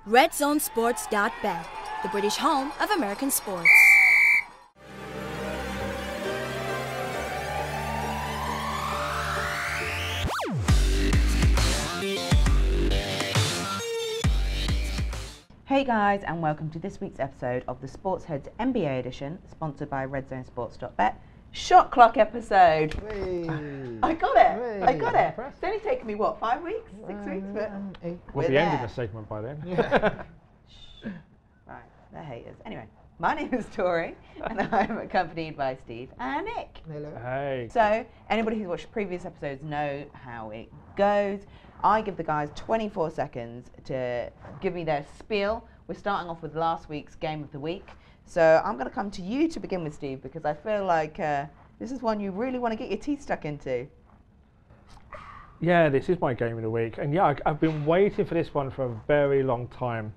RedZoneSports.bet, the British home of American sports. Hey guys, and welcome to this week's episode of the SportsHeads NBA edition, sponsored by RedZoneSports.bet. Shot clock episode. Hey. I got it. Hey. I got it. Impressed. It's only taken me what, 5 weeks, 6 weeks, but 8. We'll be ending the segment by then. Yeah. right, they're haters. Anyway, my name is Tori, and I'm accompanied by Steve and Nick. Hello. Hey. So, anybody who's watched previous episodes know how it goes. I give the guys 24 seconds to give me their spiel. We're starting off with last week's game of the week. So I'm going to come to you to begin with, Steve, because I feel like this is one you really want to get your teeth stuck into. Yeah, this is my game of the week. And yeah, I've been waiting for this one for a very long time.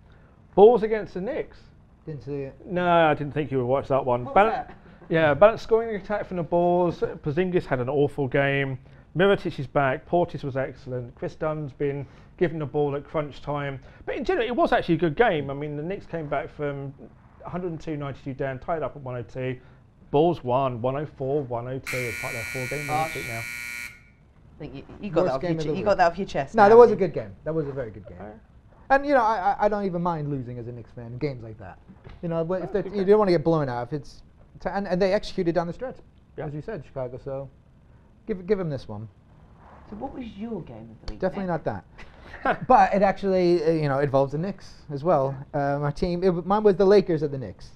Bulls against the Knicks. Didn't see it. No, I didn't think you would watch that one. What was that? Yeah, balanced scoring attack from the Bulls. Porzingis had an awful game. Mirotic is back. Portis was excellent. Chris Dunn's been given the ball at crunch time. But in general, it was actually a good game. I mean, the Knicks came back from 102-92 down, tied up at 102. Bulls won 104-102 as part of their 4-game winning streak now. I think you got, Worst game of the you week. got that off your chest. No, now, that was a haven't you? good game. That was a very good game. And you know, I don't even mind losing as a Knicks fan in games like that. You know, but if you don't want to get blown out, if it's and they executed down the stretch, as you said, Chicago. So give them this one. So what was your game of the week? Definitely Nick? not that. But it actually, involves the Knicks as well. My team, mine was the Lakers of the Knicks.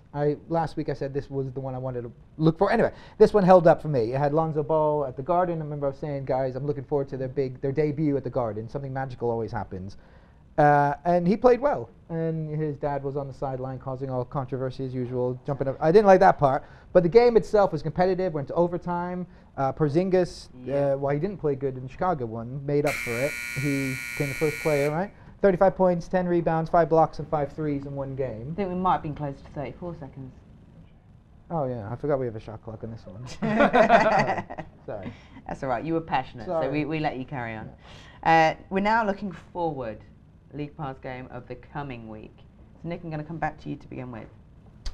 Last week I said this was the one I wanted to look for. Anyway, this one held up for me. It had Lonzo Ball at the Garden. I remember I was saying, guys, I'm looking forward to their debut at the Garden. Something magical always happens. And he played well. And his dad was on the sideline causing all controversy as usual, jumping up. I didn't like that part. But the game itself was competitive, went to overtime. Porzingis, while he didn't play good in Chicago made up for it. He became the first player, right? 35 points, 10 rebounds, 5 blocks, and 5 threes in one game. I think we might have been close to 34 seconds. Oh, yeah. I forgot we have a shot clock on this one. Sorry. That's all right. You were passionate, so Sorry. we let you carry on. We're now looking forward. League Pass game of the coming week. So Nick, I'm going to come back to you to begin with.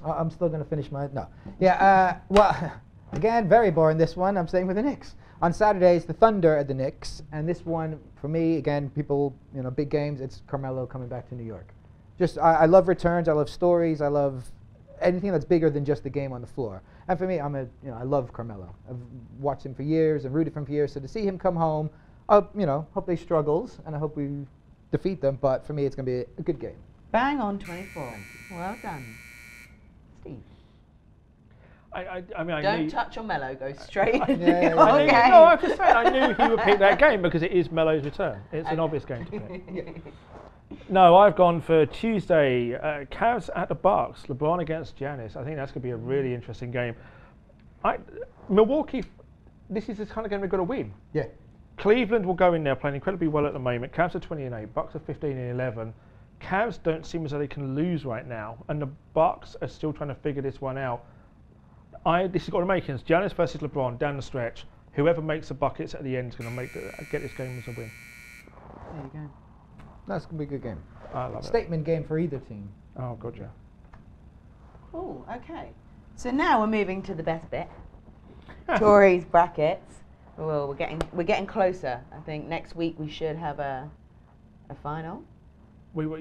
I'm still going to finish my... No. Yeah, well, again, very boring this one. I'm staying with the Knicks. On Saturdays, the Thunder at the Knicks. And this one, for me, again, people, big games, it's Carmelo coming back to New York. I love returns. I love stories. I love anything that's bigger than just the game on the floor. And for me, I love Carmelo. I've watched him for years and rooted for him for years. So to see him come home, hope they struggles, and I hope we defeat them. But for me, it's going to be a good game. Bang on 24. Well done. Steve. I mean, I Don't knew, touch your Mello. Go straight into yeah, your yeah. game. No, I'm just saying, I knew he would pick that game because it is Melo's return. It's an obvious game to pick. No, I've gone for Tuesday. Cavs at the Bucks. LeBron against Giannis. I think that's going to be a really interesting game. Milwaukee, this is the kind of game they've got to win. Yeah. Cleveland will go in there playing incredibly well at the moment. Cavs are 20-8, Bucks are 15-11. Cavs don't seem as though they can lose right now, and the Bucks are still trying to figure this one out. This has got to make it. Giannis versus LeBron down the stretch. Whoever makes the buckets at the end is going to get this game as a win. There you go. That's going to be a good game. I love it. Statement game for either team. Oh, God, yeah. Oh, okay. So now we're moving to the best bit. Tori's brackets. Well, we're getting closer. I think next week we should have a final. We will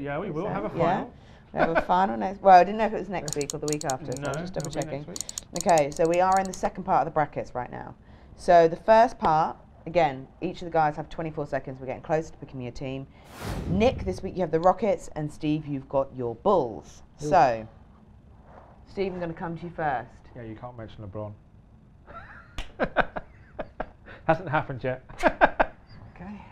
have a final. Yeah, we have a final next. Well, I didn't know if it was next week or the week after. So No, I was just double it'll be checking. next Okay, so we are in the second part of the brackets right now. So the first part, again, each of the guys have 24 seconds. We're getting close to picking your team. Nick, this week you have the Rockets, and Steve, you've got your Bulls. Ooh. So, Steve, I'm going to come to you first. Yeah, you can't mention LeBron. Hasn't happened yet. Okay.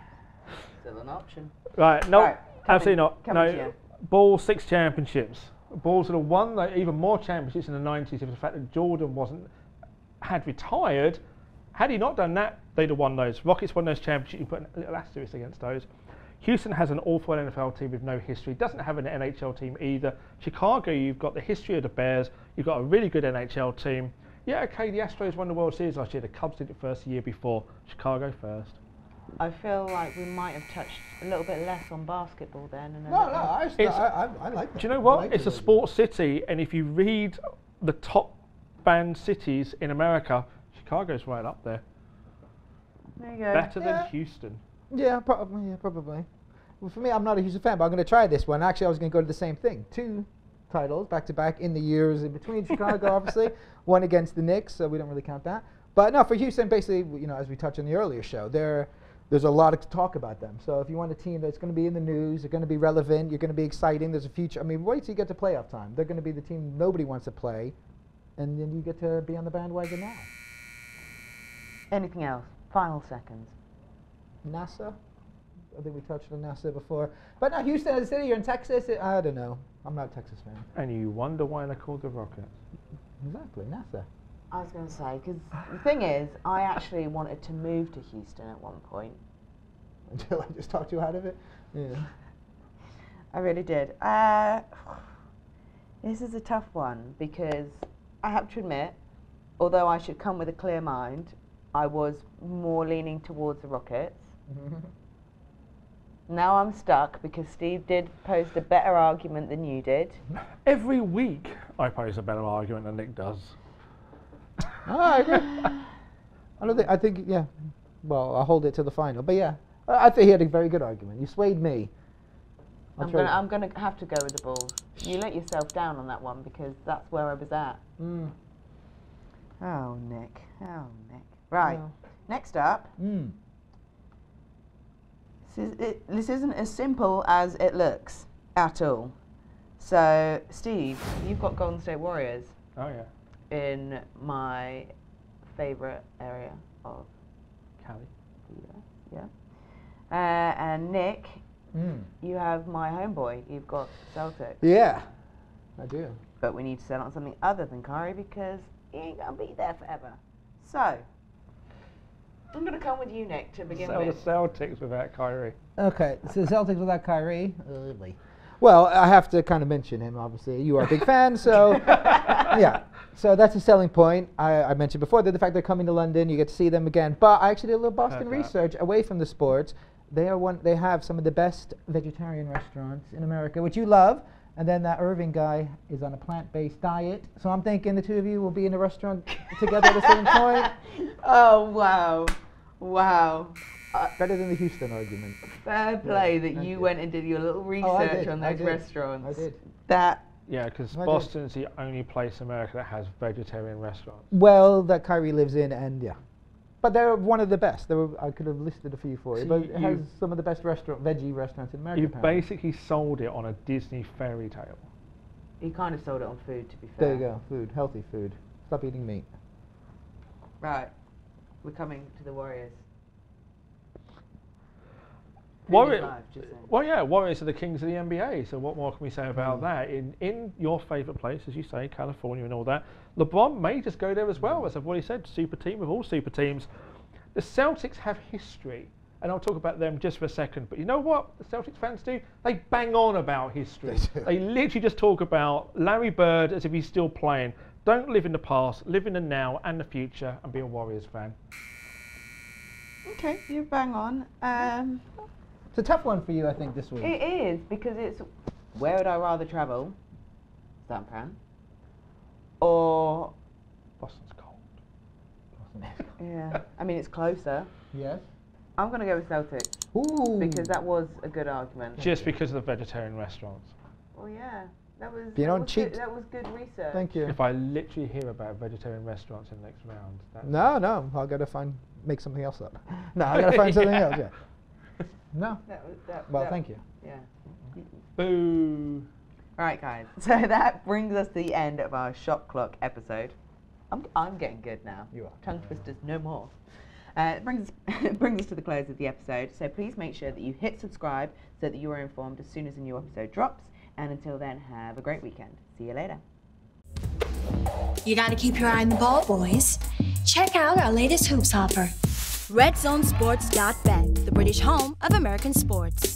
Still an option. Right, no, Right, absolutely not. coming to No, you. Bulls 6 championships. Bulls would have won even more championships in the 90s if the fact that Jordan had retired. Had he not done that, they'd have won those. Rockets won those championships. You put a little asterisk against those. Houston has an awful NFL team with no history. Doesn't have an NHL team either. Chicago, you've got the history of the Bears. You've got a really good NHL team. Yeah, okay, the Astros won the World Series last year. The Cubs did it first the year before. Chicago first. I feel like we might have touched a little bit less on basketball then. And No, I like that. Do you know what? I like It's a it. sports city, and if you read the top banned cities in America, Chicago's right up there. There you go. Better Yeah. than Houston. Yeah, probably. Yeah, probably. Well, for me, I'm not a Houston fan, but I'm going to try this one. Actually, I was going to go to the same thing. 2 titles back to back in the years in between. Chicago, obviously, one against the Knicks, so we don't really count that. But no, for Houston, basically, you know, as we touched on the earlier show, there's a lot to talk about them. So if you want a team that's going to be in the news, they're going to be relevant, you're going to be exciting, there's a future. I mean, wait till you get to playoff time. They're going to be the team nobody wants to play, and then you get to be on the bandwagon now. Anything else? Final seconds. NASA? I think we touched on NASA before. But no, Houston as a city, you're in Texas. I don't know. I'm not a Texas fan. And you wonder why they're called the Rockets. Exactly, NASA. I was going to say, because the thing is, I actually wanted to move to Houston at one point. Until I just talked you out of it. Yeah. I really did. This is a tough one because I have to admit, although I should come with a clear mind, I was more leaning towards the Rockets. Now I'm stuck because Steve did post a better argument than you did. Every week I pose a better argument than Nick does. Oh, I agree. I think, yeah. Well, I'll hold it to the final. But yeah, I think he had a very good argument. You swayed me. I'm gonna have to go with the Bulls. You let yourself down on that one because that's where I was at. Oh, Nick. Oh, Nick. Right. Yeah. Next up. This isn't as simple as it looks at all. So, Steve, you've got Golden State Warriors Oh yeah. in my favourite area of Cali. the US. Yeah. And Nick, you have my homeboy. You've got Celtics. Yeah, I do. But we need to settle on something other than Kyrie because he ain't going to be there forever. So, I'm going to come with you, Nick, to begin Sell the with. Celtics without Kyrie. Okay, so the Celtics without Kyrie. Well, I have to kind of mention him, obviously. You are a big fan, so yeah. So that's a selling point. I mentioned before that the fact they're coming to London, you get to see them again. But I actually did a little Boston research away from the sports. They have some of the best vegetarian restaurants in America, which you love. And then that Irving guy is on a plant-based diet. So I'm thinking the two of you will be in a restaurant together at the same point. Oh, wow. Wow. Better than the Houston argument. Fair play that thank you you. went and did your little I research did, on I those did. restaurants. I did. That, Yeah, because I did. Boston's the only place in America that has vegetarian restaurants. Well, that Kyrie lives in, and yeah. But they're one of the best. I could have listed a few for you, So but it has you- some of the best veggie restaurants in America. You apparently. basically sold it on a Disney fairy tale. he kind of sold it on food, to be fair. There you go, food, healthy food. Stop eating meat. Right. We're coming to the Warriors. Warrior- Live, just saying. Well, yeah, Warriors are the kings of the NBA, so what more can we say about that? In your favourite place, as you say, California and all that, LeBron may just go there as well, as I've already said, super team of all super teams. The Celtics have history, and I'll talk about them just for a second, but you know what the Celtics fans do? They bang on about history. They do. They literally just talk about Larry Bird as if he's still playing. Don't live in the past, live in the now and the future, and be a Warriors fan. Okay, you bang on. It's a tough one for you, I think, this week. It is, because it's, where would I rather travel? San Fran. Or, Boston's cold. yeah, I mean, it's closer. Yes. I'm going to go with Celtics, Ooh. because that was a good argument. Just because of the vegetarian restaurants. Well, yeah, that was, You that don't was cheat. Good, that was good research. Thank you. If I literally hear about vegetarian restaurants in the next round, that's No, I've got to make something else up. No, I've got to find something else, yeah. No. Well, thank you. Yeah. boo. Right, guys. So that brings us to the end of our Shot Clock episode. I'm getting good now. You are. Tongue twisters no more. It brings us to the close of the episode. So please make sure that you hit subscribe so that you are informed as soon as a new episode drops. And until then, have a great weekend. See you later. You gotta keep your eye on the ball, boys. Check out our latest hoops offer. RedZoneSports.bet, the British home of American sports.